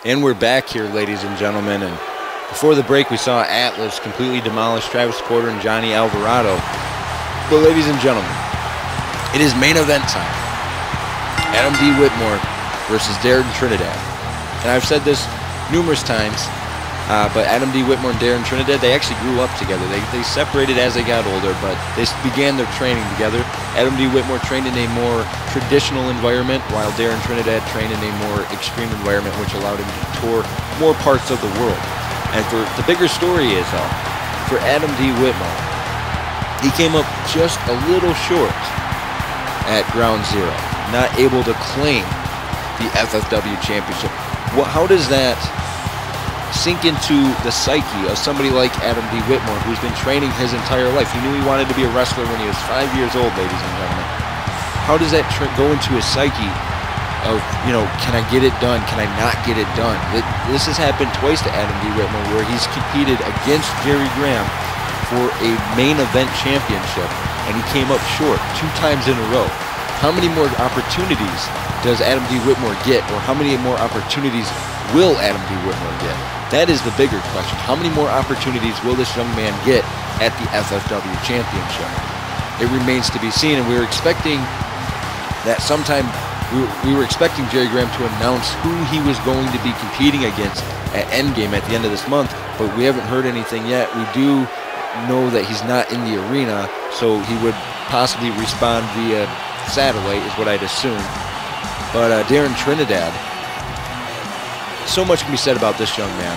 And we're back here, ladies and gentlemen, and before the break we saw Atlas completely demolish Travis Porter and Johnny Alvarado. But ladies and gentlemen, it is main event time. Adam D. Whitmore versus Darren Trinidad. And I've said this numerous times, but Adam D. Whitmore and Darren Trinidad, they actually grew up together. They separated as they got older, but they began their training together. Adam D. Whitmore trained in a more traditional environment, while Darren Trinidad trained in a more extreme environment, which allowed him to tour more parts of the world. And for the bigger story is, for Adam D. Whitmore, he came up just a little short at Ground Zero, not able to claim the FFW championship. How does that sink into the psyche of somebody like Adam D. Whitmore, who's been training his entire life? He knew he wanted to be a wrestler when he was 5 years old, ladies and gentlemen. How does that go into his psyche of, can I get it done? Can I not get it done? This has happened twice to Adam D. Whitmore, where he's competed against Jerry Graham for a main event championship, and he came up short 2 times in a row. How many more opportunities does Adam D. Whitmore get, or how many more opportunities will Adam D. Whitmore get? That is the bigger question. How many more opportunities will this young man get at the FFW championship? It remains to be seen, and we were expecting that sometime. We were expecting Jerry Graham to announce who he was going to be competing against at Endgame at the end of this month, but we haven't heard anything yet. We do know that he's not in the arena, so he would possibly respond via satellite, is what I'd assume. But Darren Trinidad, so much can be said about this young man.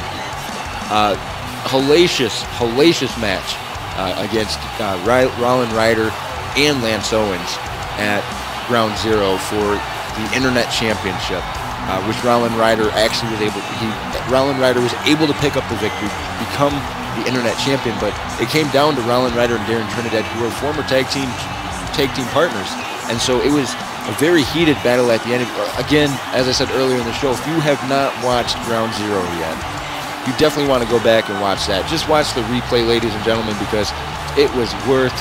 Hellacious match against Rollin Ryder and Lance Owens at Ground Zero for the Internet Championship, which Rollin Ryder actually was able to pick up the victory, become the Internet Champion. But it came down to Rollin Ryder and Darren Trinidad, who are former tag team partners. And so it was a very heated battle at the end. Again, as I said earlier in the show, if you have not watched Ground Zero yet, you definitely want to go back and watch that. Just watch the replay, ladies and gentlemen, because it was worth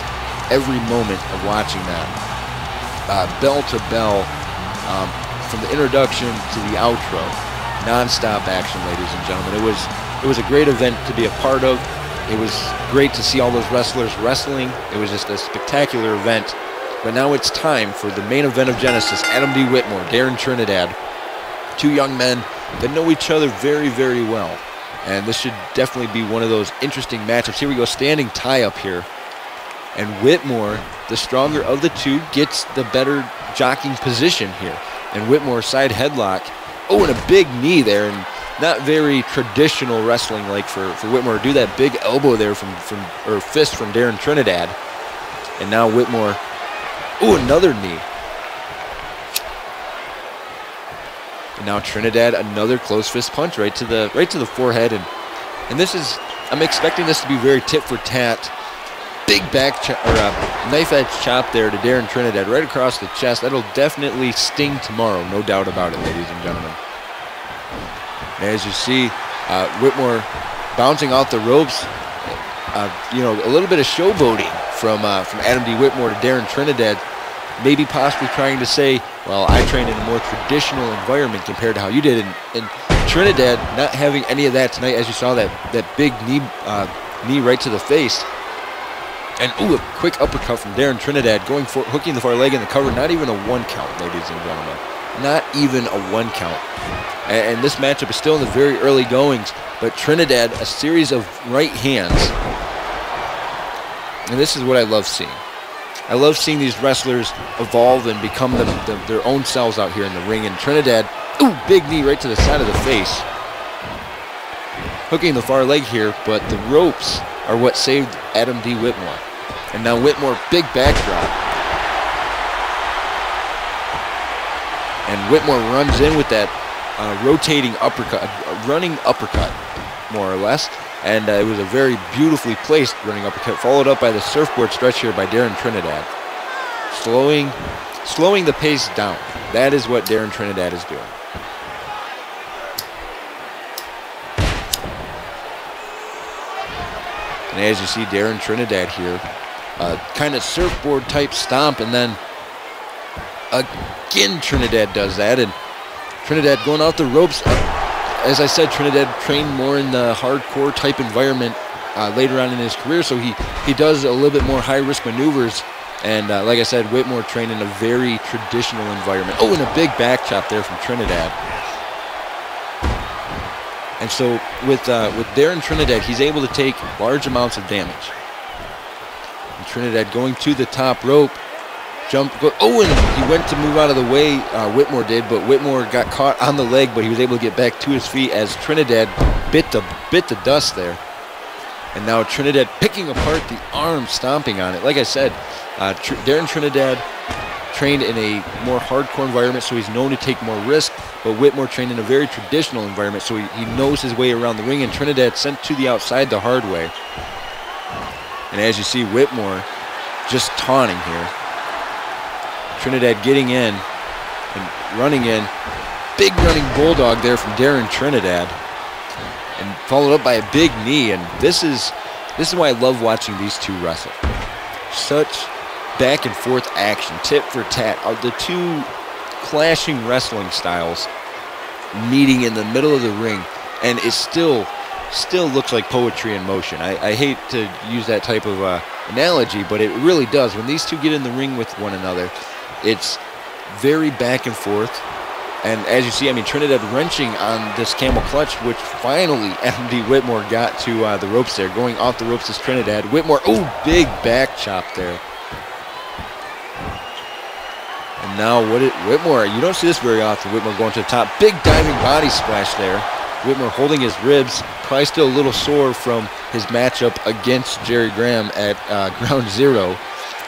every moment of watching that. Bell to bell, from the introduction to the outro, non-stop action, ladies and gentlemen. It was a great event to be a part of. It was great to see all those wrestlers wrestling. It was just a spectacular event. But now it's time for the main event of Genesis. Adam D. Whitmore, Darren Trinidad, two young men that know each other very, very well. And this should definitely be one of those interesting matchups. Here we go, standing tie-up here. And Whitmore, the stronger of the two, gets the better jockeying position here. And Whitmore, side headlock. Oh, and a big knee there. And not very traditional wrestling like for Whitmore. Do that big elbow there or fist from Darren Trinidad. And now Whitmore, ooh, another knee. And now Trinidad, another close fist punch right to the forehead, and this is, I'm expecting this to be very tit for tat. Big back knife edge chop there to Darren Trinidad right across the chest. That'll definitely sting tomorrow, no doubt about it, ladies and gentlemen. And as you see, Whitmore bouncing off the ropes. A little bit of showboating from Adam D. Whitmore to Darren Trinidad. Maybe possibly trying to say, well, I trained in a more traditional environment compared to how you did. And Trinidad not having any of that tonight, as you saw that big knee right to the face. And ooh, a quick uppercut from Darren Trinidad, hooking the far leg in the cover. Not even a 1 count, ladies and gentlemen. Not even a 1 count. And this matchup is still in the very early goings, but Trinidad, a series of right hands. And this is what I love seeing. I love seeing these wrestlers evolve and become their own selves out here in the ring. And Trinidad, ooh, big knee right to the side of the face. Hooking the far leg here, but the ropes are what saved Adam D. Whitmore. And now Whitmore, big backdrop. And Whitmore runs in with that rotating uppercut, running uppercut, more or less. And it was a very beautifully placed running uppercut, followed up by the surfboard stretch here by Darren Trinidad. Slowing the pace down. That is what Darren Trinidad is doing. And as you see, Darren Trinidad here, kind of surfboard type stomp, and then again Trinidad does that, and Trinidad going off the ropes. As I said, Trinidad trained more in the hardcore type environment later on in his career, so he does a little bit more high-risk maneuvers. And like I said, Whitmore trained in a very traditional environment. Oh, and a big back chop there from Trinidad. And so with Darren Trinidad, he's able to take large amounts of damage. And Trinidad going to the top rope. And he went to move out of the way, Whitmore did, but Whitmore got caught on the leg, but he was able to get back to his feet as Trinidad bit the dust there. And now Trinidad picking apart the arm, stomping on it. Like I said, Darren Trinidad trained in a more hardcore environment, so he's known to take more risk, but Whitmore trained in a very traditional environment, so he knows his way around the ring, and Trinidad sent to the outside the hard way. And as you see, Whitmore just taunting here. Trinidad getting in and running in. Big running bulldog there from Darren Trinidad. And followed up by a big knee. And this is why I love watching these two wrestle. Such back and forth action, tit for tat. The two clashing wrestling styles meeting in the middle of the ring. And it still looks like poetry in motion. I hate to use that type of analogy, but it really does. When these two get in the ring with one another, it's very back and forth. And as you see, I mean, Trinidad wrenching on this camel clutch, which finally Adam D. Whitmore got to the ropes there. Going off the ropes is Trinidad. Whitmore, oh, big back chop there. And now Whitmore, you don't see this very often. Whitmore going to the top. Big diving body splash there. Whitmore holding his ribs. Probably still a little sore from his matchup against Jerry Graham at Ground Zero.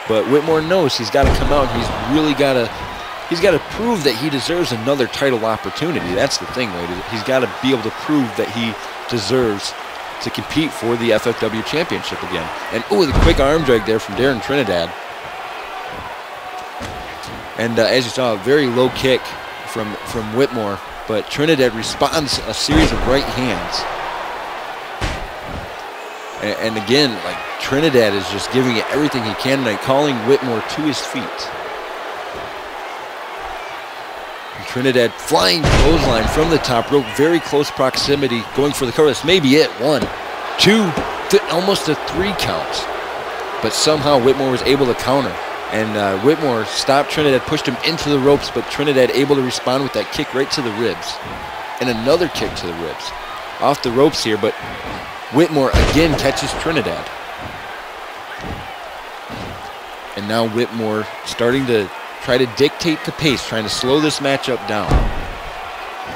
But Whitmore knows he's got to come out. He's got to prove that he deserves another title opportunity. That's the thing, ladies. He's got to be able to prove that he deserves to compete for the FFW championship again. And oh, the quick arm drag there from Darren Trinidad. And as you saw, a very low kick from Whitmore, but Trinidad responds a series of right hands. And again, like, Trinidad is just giving it everything he can tonight, calling Whitmore to his feet. And Trinidad flying clothesline from the top rope, very close proximity, going for the cover. This may be it. 1, 2, almost a 3 count. But somehow Whitmore was able to counter. And Whitmore stopped Trinidad, pushed him into the ropes, but Trinidad able to respond with that kick right to the ribs. And another kick to the ribs. Off the ropes here, but Whitmore again catches Trinidad. And now Whitmore starting to try to dictate the pace, trying to slow this matchup down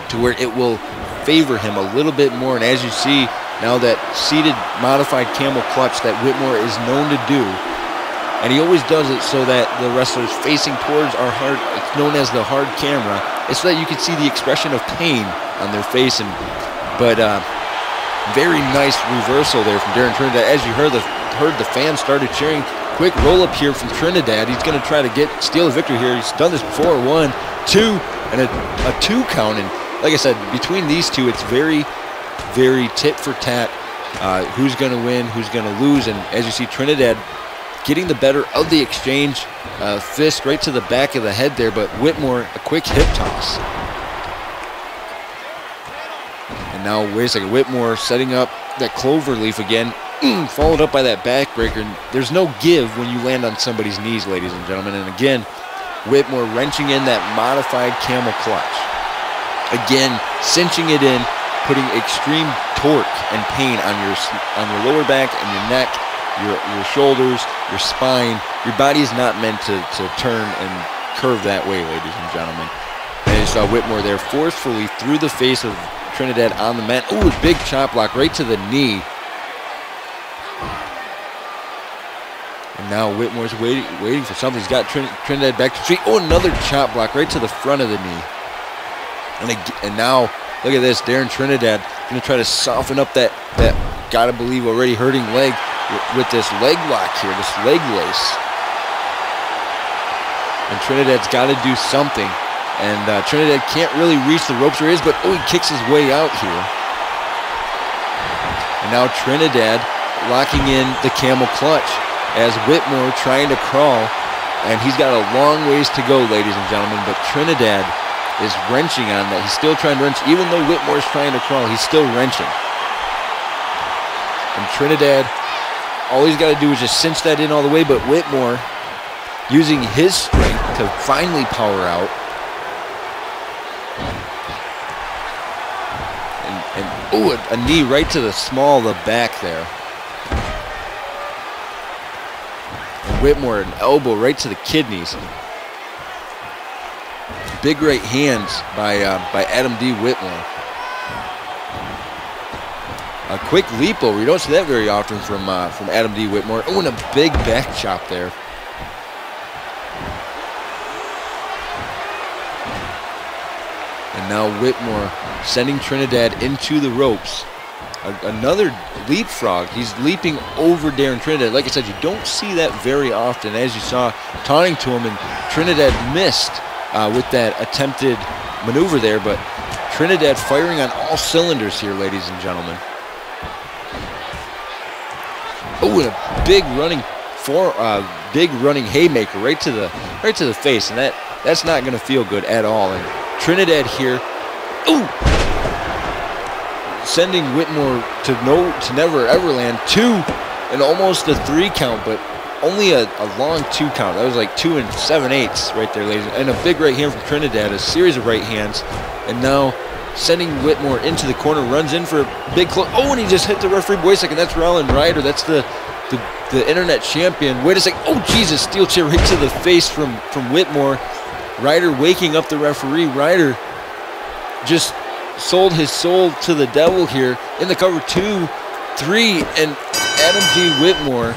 to where it will favor him a little bit more. And as you see, now that seated modified camel clutch that Whitmore is known to do, and he always does it so that the wrestlers facing towards our hard, it's known as the hard camera, it's so that you can see the expression of pain on their face. But very nice reversal there from Darren Trinidad. As you heard the fans started cheering. Quick roll up here from Trinidad. He's going to try to steal the victory here. He's done this before. 1, 2, and a 2 count. And like I said, between these two, it's very, very tit for tat. Who's going to win? Who's going to lose? And as you see, Trinidad getting the better of the exchange. Fist right to the back of the head there, but Whitmore a quick hip toss. And now, wait a second, Whitmore setting up that clover leaf again, followed up by that backbreaker. And there's no give when you land on somebody's knees, ladies and gentlemen. And again, Whitmore wrenching in that modified camel clutch. Again, cinching it in, putting extreme torque and pain on your lower back and your neck, your shoulders, your spine. Your body is not meant to turn and curve that way, ladies and gentlemen. And you saw Whitmore there forcefully through the face of Trinidad on the mat. Ooh, big chop block right to the knee. And now Whitmore's waiting for something. He's got Trinidad back to street. Oh, another chop block right to the front of the knee. And now, look at this. Darren Trinidad going to try to soften up that gotta believe already hurting leg with this leg lock here, this leg lace. And Trinidad's got to do something. And Trinidad can't really reach the ropes where he is, but he kicks his way out here. And now Trinidad locking in the camel clutch as Whitmore trying to crawl. And he's got a long ways to go, ladies and gentlemen, but Trinidad is wrenching on that. He's still trying to wrench. Even though Whitmore's trying to crawl, he's still wrenching. And Trinidad, all he's got to do is just cinch that in all the way, but Whitmore using his strength to finally power out. A knee right to the small of the back there. And Whitmore, an elbow right to the kidneys. Big right hands by Adam D. Whitmore. A quick leap over. You don't see that very often from Adam D. Whitmore. Oh, and a big back chop there. And now Whitmore sending Trinidad into the ropes. Another leapfrog. He's leaping over Darren Trinidad. Like I said, you don't see that very often. As you saw, taunting to him, and Trinidad missed with that attempted maneuver there, but Trinidad firing on all cylinders here, ladies and gentlemen. Oh, and a big running haymaker right to the face, and that's not going to feel good at all. And Trinidad here, sending Whitmore to never ever land 2 and almost a 3 count, but only a long 2 count. That was like 2 7/8 right there, ladies. And a big right hand from Trinidad, a series of right hands, and now sending Whitmore into the corner, runs in for a big close. Oh, and he just hit the referee. Wait a second, that's Rollin Ryder. That's the internet champion. Wait a second. Oh, Jesus, steel chair right to the face from Whitmore. Ryder waking up the referee. Ryder just sold his soul to the devil here in the cover. 2, 3, and Adam D. Whitmore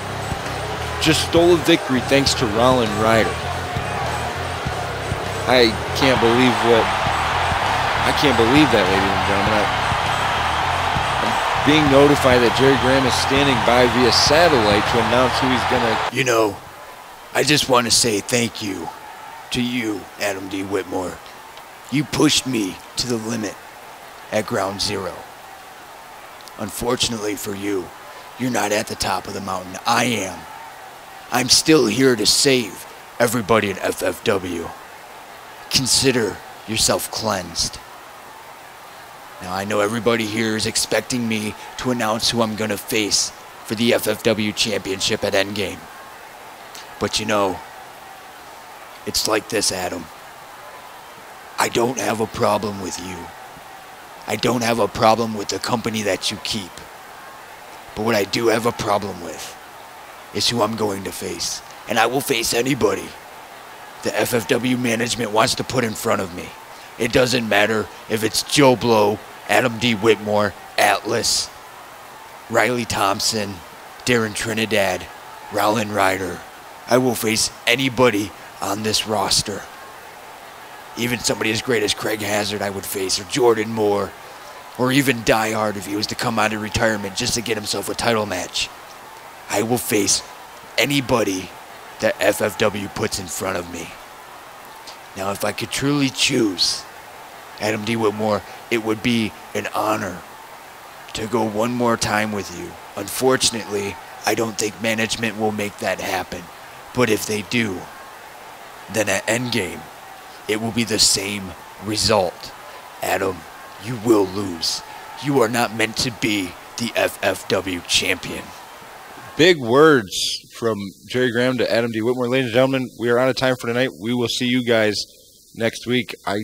just stole a victory thanks to Rollin Ryder. I can't believe that, ladies and gentlemen. I'm being notified that Jerry Graham is standing by via satellite to announce who he's gonna. You know, I just want to say thank you to you, Adam D. Whitmore. You pushed me to the limit at Ground Zero. Unfortunately for you, you're not at the top of the mountain. I am. I'm still here to save everybody at FFW. Consider yourself cleansed. Now, I know everybody here is expecting me to announce who I'm going to face for the FFW Championship at Endgame. But you know, it's like this, Adam. I don't have a problem with you. I don't have a problem with the company that you keep. But what I do have a problem with is who I'm going to face. And I will face anybody the FFW management wants to put in front of me. It doesn't matter if it's Joe Blow, Adam D. Whitmore, Atlas, Riley Thompson, Darren Trinidad, Rowland Ryder. I will face anybody on this roster. Even somebody as great as Craig Hazard I would face, or Jordan Moore, or even Die Hard if he was to come out of retirement just to get himself a title match. I will face anybody that FFW puts in front of me. Now, if I could truly choose Adam D. Whitmore, it would be an honor to go one more time with you. Unfortunately, I don't think management will make that happen. But if they do, then at Endgame, it will be the same result. Adam, you will lose. You are not meant to be the FFW champion. Big words from Jerry Graham to Adam D. Whitmore. Ladies and gentlemen, we are out of time for tonight. We will see you guys next week. I